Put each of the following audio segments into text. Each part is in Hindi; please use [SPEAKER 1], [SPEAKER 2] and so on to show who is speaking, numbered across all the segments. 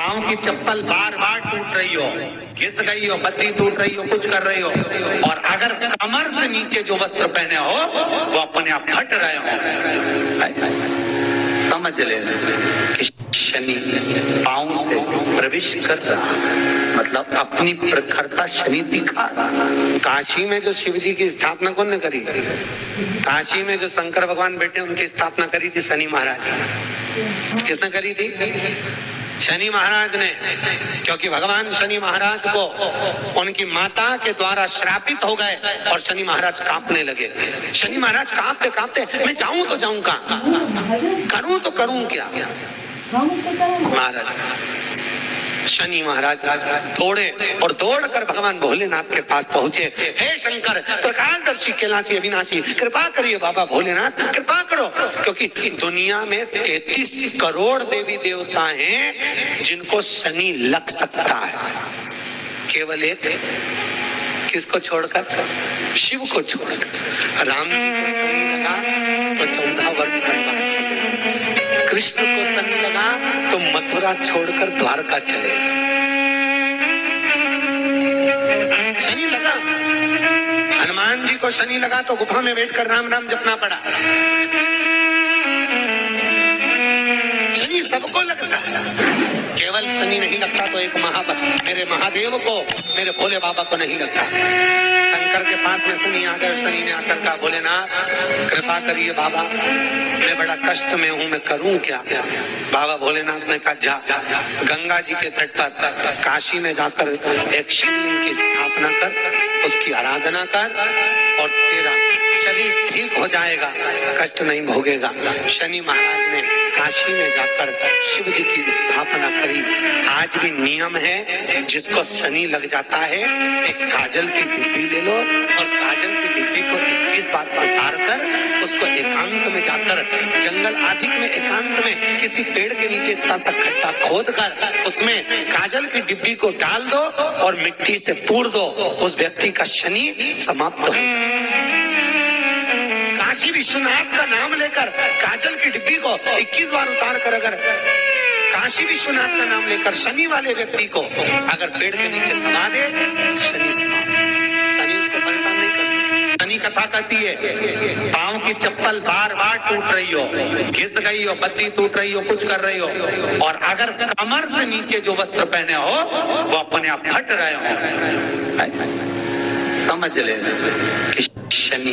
[SPEAKER 1] पाँव की चप्पल बार बार टूट रही हो, घिस गई हो, बत्ती टूट रही हो, कुछ कर रही हो, और अगर कमर से नीचे जो वस्त्र पहने हो वो अपने आप फट रहे हो, समझ लेना कि शनि पाँव से प्रवेश कर रहा, मतलब अपनी प्रखरता शनि दिखा रहा। काशी में जो शिव जी की स्थापना कौन ने करी? काशी में जो शंकर भगवान बैठे उनकी स्थापना करी थी शनि महाराज। किसने करी थी? शनि महाराज ने, क्योंकि भगवान शनि महाराज को उनकी माता के द्वारा श्रापित हो गए और शनि महाराज कांपने लगे। शनि महाराज कांपते कांपते, मैं जाऊं तो जाऊं कहां, करूं तो करूं क्या? महाराज शनि महाराज दौड़े और दौड़कर भगवान भोलेनाथ के पास पहुंचे। हे शंकर, त्रिकालदर्शी, कैलाशी, अविनाशी, कृपा करिए बाबा भोलेनाथ, कृपा करो, क्योंकि दुनिया में 33 करोड़ देवी देवता हैं जिनको शनि लग सकता है, केवल एक, किसको छोड़कर? शिव को छोड़कर। राम जी को शनि लगा तो 14 वर्ष वनवास चले, कृष्ण को शनि लगा तो मथुरा छोड़कर द्वारका चले। शनि लगा, हनुमान जी को शनि लगा तो गुफा में बैठकर राम राम जपना पड़ा। शनि सबको लगता है, केवल शनि नहीं लगता तो एक मेरे महादेव को, मेरे भोले बाबा को नहीं लगता। शंकर के पास में शनि आ गए, शनि ने आकर कहा भोलेनाथ कृपा करिए बाबा, मैं बड़ा कष्ट में हूँ, मैं करूँ क्या? बाबा भोलेनाथ ने कहा जा गंगा जी के तट पर काशी में जाकर एक शिवलिंग की स्थापना कर, उसकी आराधना कर और तेरा शरीर ठीक हो जाएगा, कष्ट नहीं भोगेगा। शनि महाराज ने काशी में जाकर शिव जी की स्थापना करी। आज भी नियम है, जिसको शनि लग जाता है एक काजल की डिब्बी ले लो और काजल की डिब्बी को 21 बार उतार कर उसको एकांत में जाकर, जंगल आदि में एकांत में किसी पेड़ के नीचे इतना सा खड्डा खोद कर उसमें काजल की डिब्बी को डाल दो और मिट्टी से पूर दो, उस व्यक्ति का शनि समाप्त हो। काशी विश्वनाथ का नाम लेकर काजल की डिब्बी को 21 बार उतार कर अगर काशी विश्वनाथ का नाम लेकर शनि वाले व्यक्ति को अगर पेड़ के नीचे दबा दे, शनि समाप्त, शनि उसको परेशान नहीं कर सकता। शनि कथा कहती है पाँव की चप्पल बार बार टूट रही हो, घिस गई हो, बत्ती टूट रही हो, कुछ कर रही हो, और अगर कमर से नीचे जो वस्त्र पहने हो वो अपने आप फट रहे हो, समझ लेना कि शनि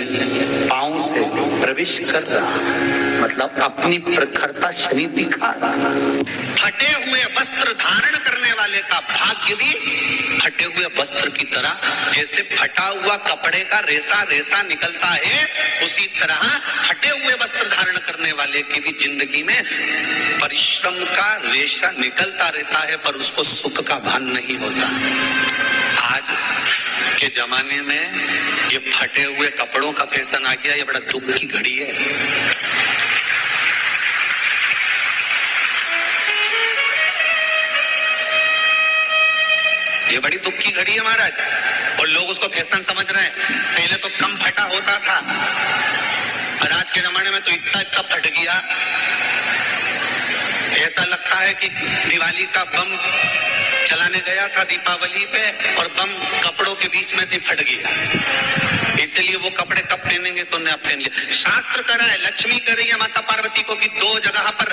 [SPEAKER 1] पाँव से प्रवेश कर रहा, मतलब अपनी प्रखरता शनि दिखा रहा। फटे हुए वस्त्र धारण करने वाले का भाग्य भी फटे हुए वस्त्र की तरह, जैसे फटा हुआ कपड़े का रेसा रेसा निकलता है, उसी तरह फटे हुए वस्त्र धारण करने वाले की भी जिंदगी में परिश्रम का रेशा निकलता रहता है, पर उसको सुख का भान नहीं होता। आज के जमाने में ये फटे हुए कपड़ों का फैशन आ गया, ये बड़ा दुख की घड़ी है। ये बड़ी दुख की घड़ी है महाराज, और लोग उसको फैशन समझ रहे हैं। पहले तो कम फटा होता था और आज के जमाने में तो इतना इतना फट गया, ऐसा लगता है कि दिवाली का बम चलाने गया था दीपावली पे और बम कपड़ों के बीच में से फट गया, इसलिए वो कपड़े कब पहनेंगे तो नया पहन लिया। शास्त्र कह रहा है, लक्ष्मी कह रही है माता पार्वती को कि 2 जगह पर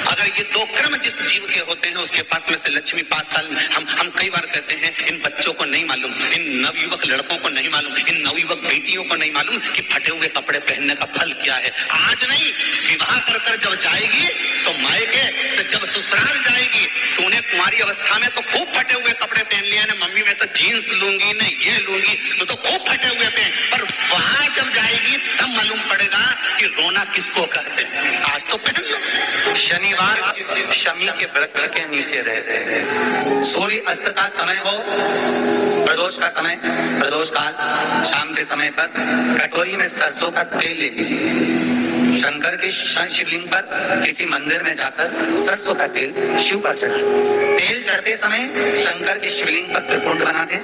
[SPEAKER 1] अगर ये 2 क्रम जिस जीव के होते हैं उसके पास में से लक्ष्मी 5 साल में, हम कई बार कहते हैं इन बच्चों को नहीं मालूम, इन नवयुवक लड़कों को नहीं मालूम, इन नवयुवक बेटियों को नहीं मालूम कि फटे हुए कपड़े पहनने का फल क्या है। आज नहीं, विवाह कर जब जाएगी तो मायके से जब ससुराल जाएगी तो उन्हें कुंवारी अवस्था में तो खूब फटे हुए कपड़े पहन लिया ना, मम्मी मैं तो जीन्स लूंगी ना ये लूंगी, तो खूब फटे हुए पहन, पर वहां जब जाएगी तब मालूम पड़ेगा कि रोना किसको कहते हैं। आज तो पहन लो। शनिवार शमी के वृक्ष के नीचे रहते हैं। सूर्य अस्त का समय हो, प्रदोष का समय, प्रदोष काल शाम के समय पर कटोरी में सरसों का तेल ले लीजिए, शंकर के शिवलिंग पर किसी मंदिर में जाकर सरसों का तेल शिव पर चढ़ाएं। तेल चढ़ते समय शंकर के शिवलिंग पर त्रिपुंड बनाते,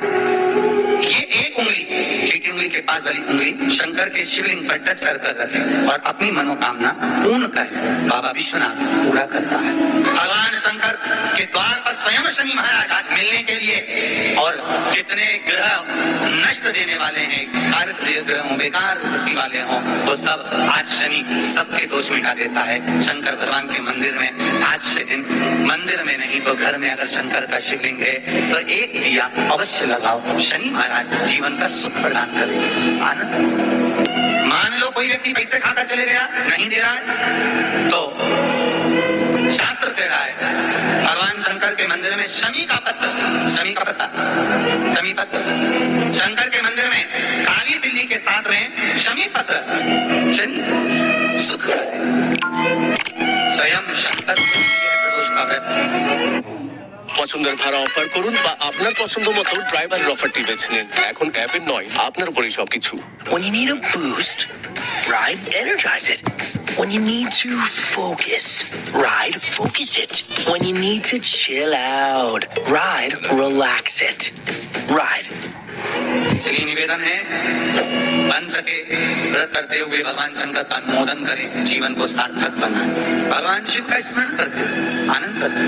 [SPEAKER 1] ये एक उंगली, चीटी उंगली के पास वाली उंगली शंकर के शिवलिंग पर टच कर रखे और अपनी मनोकामना पूर्ण कर बाबा विश्वनाथ पूरा करता है। भगवान शंकर के द्वार पर स्वयं शनि महाराज आज मिलने के लिए, और जितने ग्रह नष्ट देने वाले हैं, कारक ग्रहों, बेकार वृत्ति वाले हों, वो सब आज शनि सबके दोष मिटा देता है। शंकर भगवान के मंदिर में आज से दिन, मंदिर में नहीं तो घर में अगर शंकर का शिवलिंग है तो एक दिया अवश्य लगाओ, शनि महाराज जीवन का सुख प्रदान करेंगे, आनंद। मान लो कोई व्यक्ति पैसे खाकर चले गया, नहीं दे रहा है, तो शास्त्र कह रहा है भगवान शंकर के मंदिर में शमी का पत्र, शमी का पत्ता, शमी पत्र, शंकर के मंदिर में काली तिल्ली के साथ में शमी पत्र, शनि सुख स्वयं शंकर प्रदोष का व्रत।
[SPEAKER 2] পছন্দের ভাড়া অফার করুন বা আপনার পছন্দ মতো ড্রাইভারের অফারটি বেছে নিন। এখন অ্যাপের নয়, আপনার উপরই সবকিছু।
[SPEAKER 3] When you need a boost, ride Energize It. When you need to focus, ride Focus It. When you need to chill out, ride Relax It. Ride.
[SPEAKER 1] इसलिए निवेदन है, बन सके व्रत करते हुए भगवान शंकर का अनुमोदन करें, जीवन को सार्थक बनाएं, भगवान शिव का स्मरण करते आनंद करते।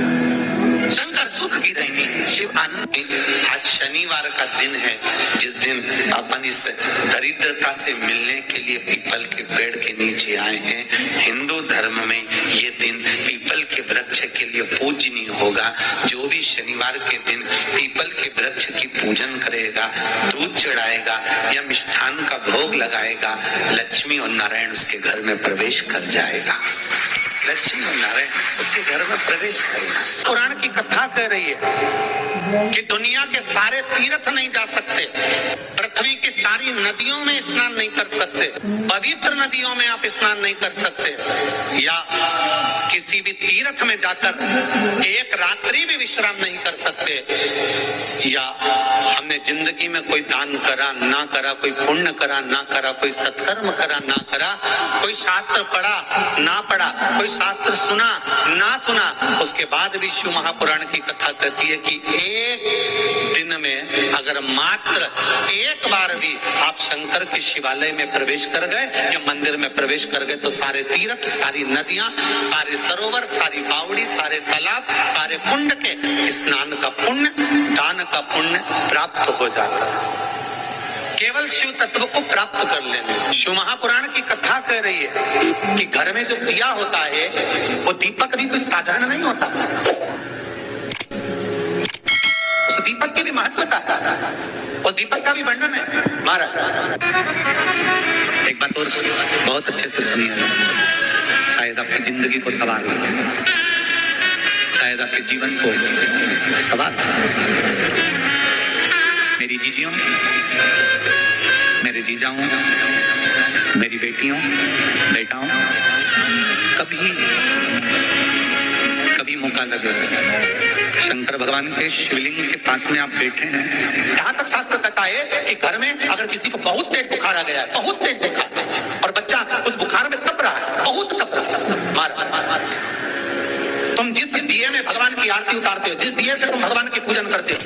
[SPEAKER 1] शंकर सुख की देनी, शिव आनंद। आज शनिवार का दिन है, जिस दिन अपन इस दरिद्रता से मिलने के लिए पीपल के पेड़ के नीचे आए हैं। हिंदू धर्म में ये दिन पीपल के वृक्ष के लिए पूजनीय होगा। जो भी शनिवार के दिन पीपल के वृक्ष की पूजन करेगा, दूध चढ़ाएगा या मिष्ठान का भोग लगाएगा, लक्ष्मी और नारायण उसके घर में प्रवेश कर जाएगा। लक्ष्मी और नारायण उसके घर में प्रवेश करेगा। पुराण की कथा कह रही है कि दुनिया के सारे तीर्थ नहीं जा सकते, पृथ्वी की सारी नदियों में स्नान नहीं कर सकते, पवित्र नदियों में आप स्नान नहीं कर सकते, या किसी भी तीर्थ में जाकर एक रात्रि भी विश्राम नहीं कर सकते, या हमने जिंदगी में कोई दान करा ना करा, कोई पुण्य करा ना करा, कोई सत्कर्म करा ना करा, कोई शास्त्र पढ़ा ना पढ़ा, कोई शास्त्र सुना ना सुना, उसके बाद भी शिव महापुराण की कथा कहती है कि एक दिन में अगर मात्र एक बार भी आप शंकर के शिवालय में प्रवेश कर गए या मंदिर में प्रवेश कर गए तो सारे तीर्थ, सारी नदियां, सारे सरोवर, सारी बावड़ी, सारे तालाब, सारे कुंड के स्नान का पुण्य, दान का पुण्य प्राप्त हो जाता है। केवल शिव तत्व को प्राप्त कर लेने। शिव महापुराण की कथा कह रही है कि घर में जो दिया होता है वो दीपक भी कोई साधारण नहीं होता, उस दीपक की भी महत्वता है, उस दीपक का भी वर्णन है। महाराज एक बात और बहुत अच्छे से सुनिए, शायद आपकी जिंदगी को सवार हो, शायद आपके जीवन को सवार। मेरी जीजियों, मेरे जीजाओं, मेरी बेटियों, बेटाओं, कभी मौका लगे, शंकर भगवान के शिवलिंग के पास में आप बैठे हैं। यहाँ तक शास्त्र कहता है कि घर में अगर किसी को बहुत तेज बुखार आ गया है, बहुत तेज बुखार, और बच्चा उस बुखार में कप रहा है, बहुत कप रहा है, मारा, तुम जिस दिए में भगवान की आरती उतारते हो, जिस दिए से तुम भगवान की पूजन करते हो,